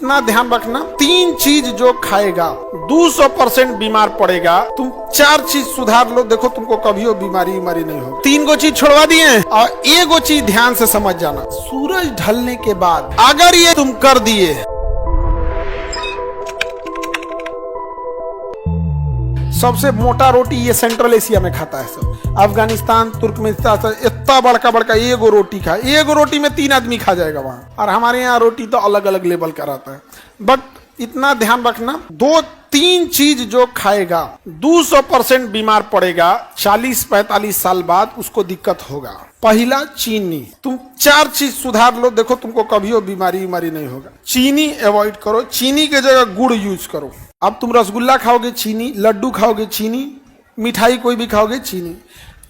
इतना ध्यान रखना, 3 चीज जो खाएगा 200% बीमार पड़ेगा। तुम 4 चीज सुधार लो, देखो तुमको कभी बीमारी नहीं होगी। 3 गो चीज छोड़वा दिए और 1 गो चीज ध्यान से समझ जाना। सूरज ढलने के बाद अगर ये तुम कर दिए, सबसे मोटा रोटी ये सेंट्रल एशिया में खाता है सब, अफगानिस्तान, तुर्कमेनिस्तान, इतना बड़का बड़का 1 गो रोटी खाए, 1 गो रोटी में 3 आदमी खा जाएगा वहां। और हमारे यहाँ रोटी तो अलग अलग लेवल का रहता है। बट इतना ध्यान रखना, 2-3 चीज जो खाएगा 200% बीमार पड़ेगा। 40-45 साल बाद उसको दिक्कत होगा। पहला चीनी, तुम 4 चीज सुधार लो, देखो तुमको कभी बीमारी नहीं होगा। चीनी अवॉइड करो, चीनी के जगह गुड़ यूज करो। अब तुम रसगुल्ला खाओगे चीनी, लड्डू खाओगे चीनी, मिठाई कोई भी खाओगे चीनी,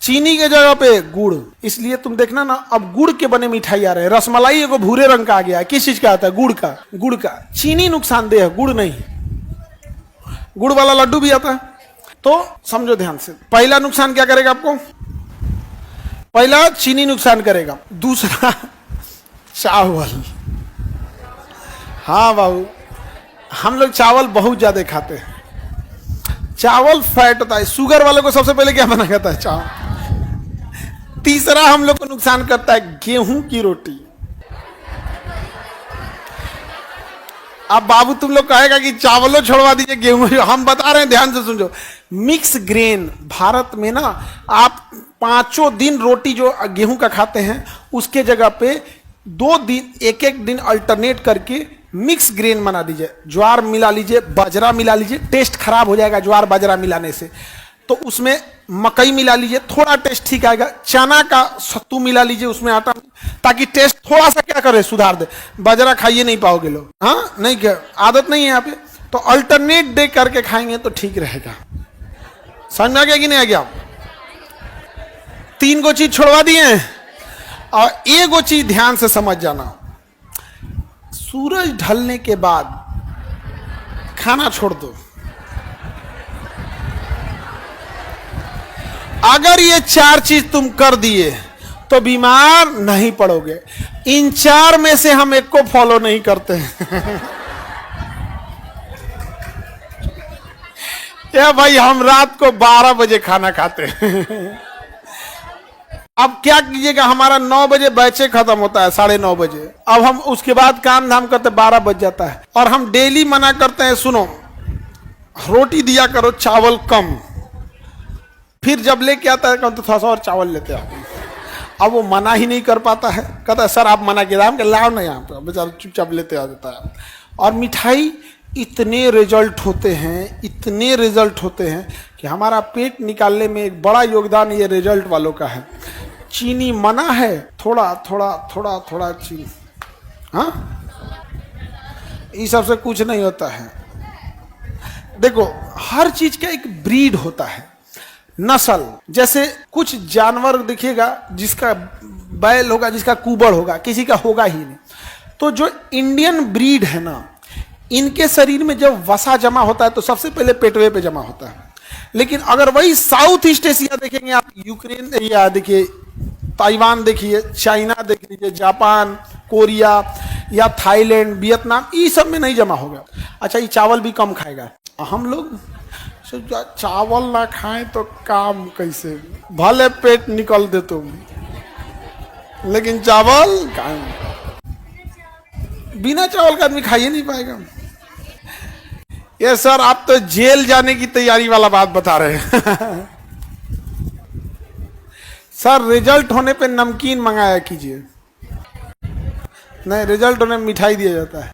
चीनी के जगह पे गुड़। इसलिए तुम देखना ना, अब गुड़ के बने मिठाई आ रहे हैं। रसमलाई एगो भूरे रंग का आ गया है, किस चीज का आता है? गुड़ का। चीनी नुकसानदेह है, गुड़ नहीं। गुड़ वाला लड्डू भी आता है। तो समझो ध्यान से, पहला नुकसान क्या करेगा आपको? पहला चीनी नुकसान करेगा। दूसरा चावल। हाँ बाबू, हम लोग चावल बहुत ज्यादा खाते हैं। चावल फैट होता है। शुगर वाले को सबसे पहले क्या मना करता है? चावल। तीसरा हम लोग को नुकसान करता है गेहूं की रोटी। अब बाबू तुम लोग कहेगा कि चावलों छोड़वा दीजिए, गेहूं, हम बता रहे हैं, ध्यान से सुनो। मिक्स ग्रेन भारत में ना, आप 5 दिन रोटी जो गेहूं का खाते हैं उसके जगह पे 2 दिन, एक दिन अल्टरनेट करके मिक्स ग्रेन बना दीजिए। ज्वार मिला लीजिए, बाजरा मिला लीजिए, टेस्ट खराब हो जाएगा ज्वार बाजरा मिलाने से। तो उसमें मकई मिला लीजिए, थोड़ा टेस्ट ठीक आएगा। चना का सत्तू मिला लीजिए उसमें आटा, ताकि टेस्ट थोड़ा सा क्या करे, सुधार दे। बाजरा खाइए नहीं पाओगे लोग, हाँ नहीं, क्या आदत नहीं है यहाँ पे। तो अल्टरनेट डे करके खाएंगे तो ठीक रहेगा। समझ में आ गया कि नहीं आ गया? 3 गो चीज छोड़वा दिए और 1 गो चीज ध्यान से समझ जाना। सूरज ढलने के बाद खाना छोड़ दो। अगर ये 4 चीज तुम कर दिए तो बीमार नहीं पड़ोगे। इन 4 में से हम एक को फॉलो नहीं करते हैं। या भाई, हम रात को 12 बजे खाना खाते हैं। अब क्या कीजिएगा, हमारा 9 बजे बैचे खत्म होता है, 9:30 बजे। अब हम उसके बाद काम धाम करते 12 बज जाता है। और हम डेली मना करते हैं, सुनो, रोटी दिया करो, चावल कम। फिर जब लेके आता है तो थोड़ा सा और चावल लेते हैं। अब वो मना ही नहीं कर पाता है, कहता है सर आप मना किया, हम लाओ ना यहाँ पे, बेचारा चुपचाप लेते आ जाता है। और मिठाई इतने रिजल्ट होते हैं कि हमारा पेट निकालने में एक बड़ा योगदान ये रिजल्ट वालों का है। चीनी मना है, थोड़ा चीनी, हाँ, इस सब से कुछ नहीं होता है। देखो, हर चीज का एक ब्रीड होता है, नस्ल। जैसे कुछ जानवर दिखेगा जिसका बैल होगा, जिसका कुबड़ होगा, किसी का होगा ही नहीं। तो जो इंडियन ब्रीड है ना, इनके शरीर में जब वसा जमा होता है तो सबसे पहले पेटवे पे जमा होता है। लेकिन अगर वही साउथ ईस्ट एशिया देखेंगे आप, यूक्रेन एरिया देखिए, ताइवान देखिए, चाइना देख लीजिए, जापान, कोरिया या थाईलैंड, वियतनाम, ये सब में नहीं जमा होगा। अच्छा, ये चावल भी कम खाएगा। हम लोग चावल ना खाएं तो काम कैसे, भले पेट निकल दे तुम, लेकिन चावल बिना चावल का आदमी खाइए नहीं पाएगा। ये सर आप तो जेल जाने की तैयारी वाला बात बता रहे हैं। सर रिजल्ट होने पे नमकीन मंगाया कीजिए। नहीं, रिजल्ट होने में मिठाई दिया जाता है।